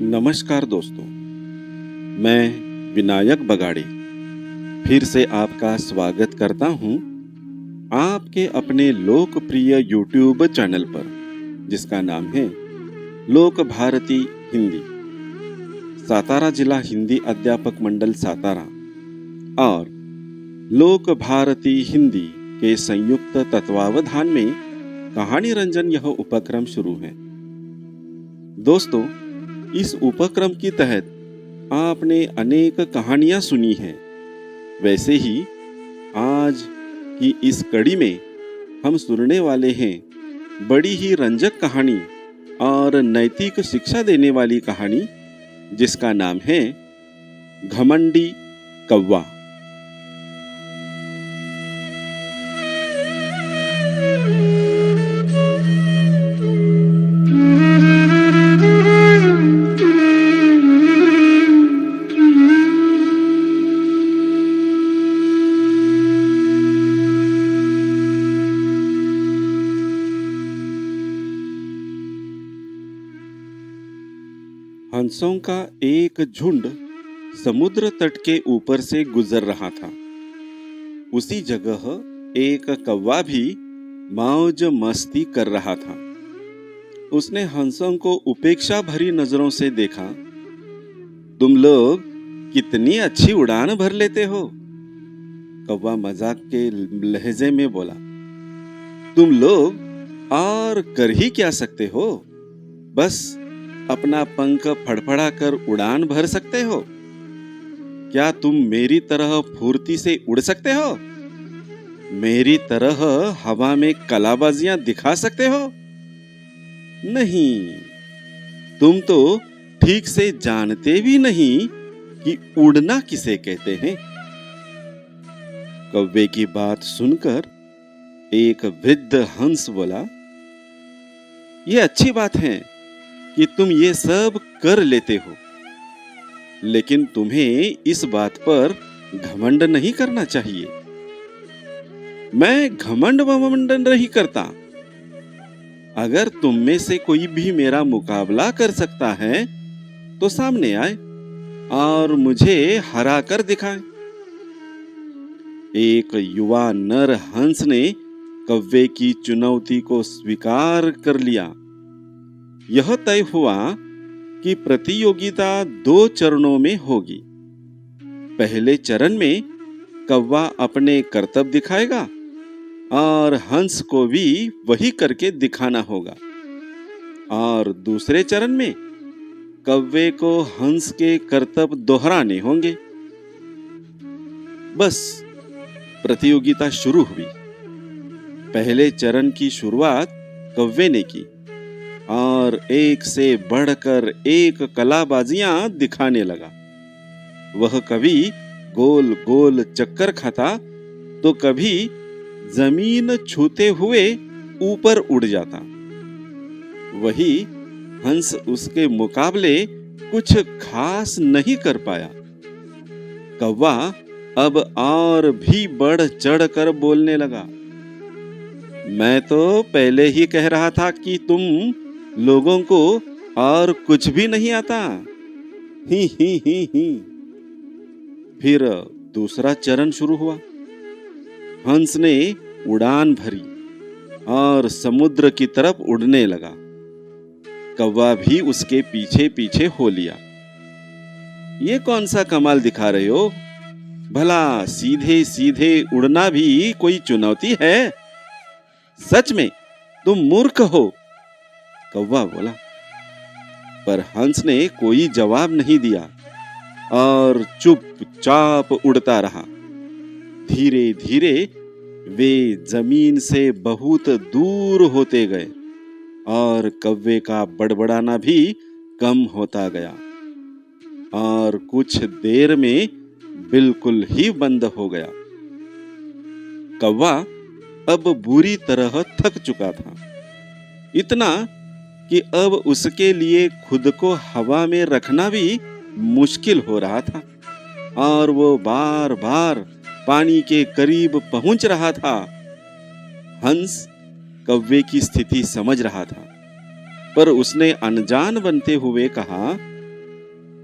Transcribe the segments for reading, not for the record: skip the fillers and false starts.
नमस्कार दोस्तों, मैं विनायक बगाड़ी फिर से आपका स्वागत करता हूं आपके अपने लोकप्रिय यूट्यूब चैनल पर, जिसका नाम है लोक भारती हिंदी। सातारा जिला हिंदी अध्यापक मंडल सातारा और लोक भारती हिंदी के संयुक्त तत्वावधान में कहानी रंजन यह उपक्रम शुरू है। दोस्तों, इस उपक्रम के तहत आपने अनेक कहानियां सुनी हैं। वैसे ही आज की इस कड़ी में हम सुनने वाले हैं बड़ी ही रंजक कहानी और नैतिक शिक्षा देने वाली कहानी, जिसका नाम है घमंडी कौवा। हंसों का एक झुंड समुद्र तट के ऊपर से गुजर रहा था। उसी जगह एक कौवा भी मौज मस्ती कर रहा था। उसने हंसों को उपेक्षा भरी नजरों से देखा। तुम लोग कितनी अच्छी उड़ान भर लेते हो, कौवा मजाक के लहजे में बोला। तुम लोग और कर ही क्या सकते हो, बस अपना पंख फड़फड़ा कर उड़ान भर सकते हो। क्या तुम मेरी तरह फुर्ती से उड़ सकते हो? मेरी तरह हवा में कलाबाजियां दिखा सकते हो? नहीं, तुम तो ठीक से जानते भी नहीं कि उड़ना किसे कहते हैं। कौवे की बात सुनकर एक वृद्ध हंस बोला, यह अच्छी बात है कि तुम ये सब कर लेते हो, लेकिन तुम्हें इस बात पर घमंड नहीं करना चाहिए। मैं घमंड वमंड नहीं करता। अगर तुम में से कोई भी मेरा मुकाबला कर सकता है तो सामने आए और मुझे हरा कर दिखाए। एक युवा नर हंस ने कौवे की चुनौती को स्वीकार कर लिया। यह तय हुआ कि प्रतियोगिता 2 चरणों में होगी। पहले चरण में कौवा अपने करतब दिखाएगा और हंस को भी वही करके दिखाना होगा, और दूसरे चरण में कौवे को हंस के करतब दोहराने होंगे। बस प्रतियोगिता शुरू हुई। पहले चरण की शुरुआत कौवे ने की और एक से बढ़कर एक कलाबाजियां दिखाने लगा। वह कभी गोल गोल चक्कर खाता तो कभी जमीन छूते हुए ऊपर उड़ जाता। वही हंस उसके मुकाबले कुछ खास नहीं कर पाया। कौवा अब और भी बढ़ चढ़ कर बोलने लगा, मैं तो पहले ही कह रहा था कि तुम लोगों को और कुछ भी नहीं आता। ही। फिर दूसरा चरण शुरू हुआ। हंस ने उड़ान भरी और समुद्र की तरफ उड़ने लगा। कौवा भी उसके पीछे पीछे हो लिया। ये कौन सा कमाल दिखा रहे हो? भला सीधे सीधे उड़ना भी कोई चुनौती है? सच में तुम मूर्ख हो, कौवा बोला। पर हंस ने कोई जवाब नहीं दिया और चुपचाप उड़ता रहा। धीरे धीरे वे जमीन से बहुत दूर होते गए और कौवे का बड़बड़ाना भी कम होता गया और कुछ देर में बिल्कुल ही बंद हो गया। कौवा अब बुरी तरह थक चुका था, इतना कि अब उसके लिए खुद को हवा में रखना भी मुश्किल हो रहा था और वो बार बार पानी के करीब पहुंच रहा था। हंस कौवे की स्थिति समझ रहा था, पर उसने अनजान बनते हुए कहा,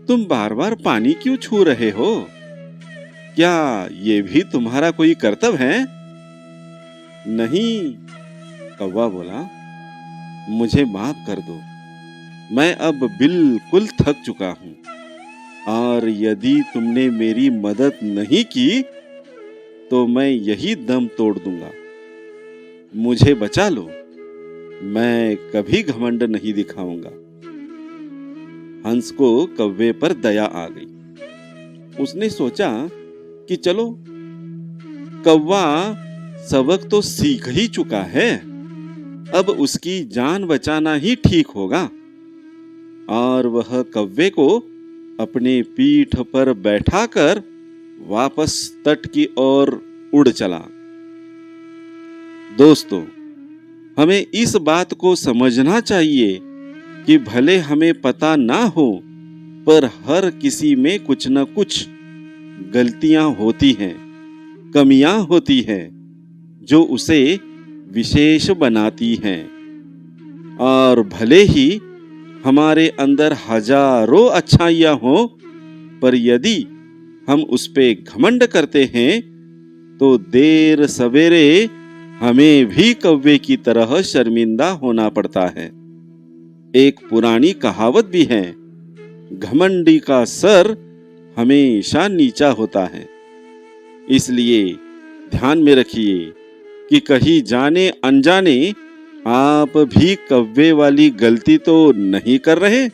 तुम बार बार पानी क्यों छू रहे हो? क्या ये भी तुम्हारा कोई कर्तव्य है? नहीं, कौवा बोला, मुझे माफ कर दो। मैं अब बिल्कुल थक चुका हूं, और यदि तुमने मेरी मदद नहीं की तो मैं यही दम तोड़ दूंगा। मुझे बचा लो, मैं कभी घमंड नहीं दिखाऊंगा। हंस को कौवे पर दया आ गई। उसने सोचा कि चलो, कौवा सबक तो सीख ही चुका है, अब उसकी जान बचाना ही ठीक होगा। और वह कौवे को अपने पीठ पर बैठाकर वापस तट की ओर उड़ चला। दोस्तों, हमें इस बात को समझना चाहिए कि भले हमें पता ना हो, पर हर किसी में कुछ न कुछ गलतियां होती हैं, कमियां होती हैं, जो उसे विशेष बनाती हैं। और भले ही हमारे अंदर हजारों अच्छाइयां हो, पर यदि हम उस पे घमंड करते हैं तो देर सवेरे हमें भी कौवे की तरह शर्मिंदा होना पड़ता है। एक पुरानी कहावत भी है, घमंडी का सर हमेशा नीचा होता है। इसलिए ध्यान में रखिए कि कहीं जाने अनजाने आप भी कौवे वाली गलती तो नहीं कर रहे।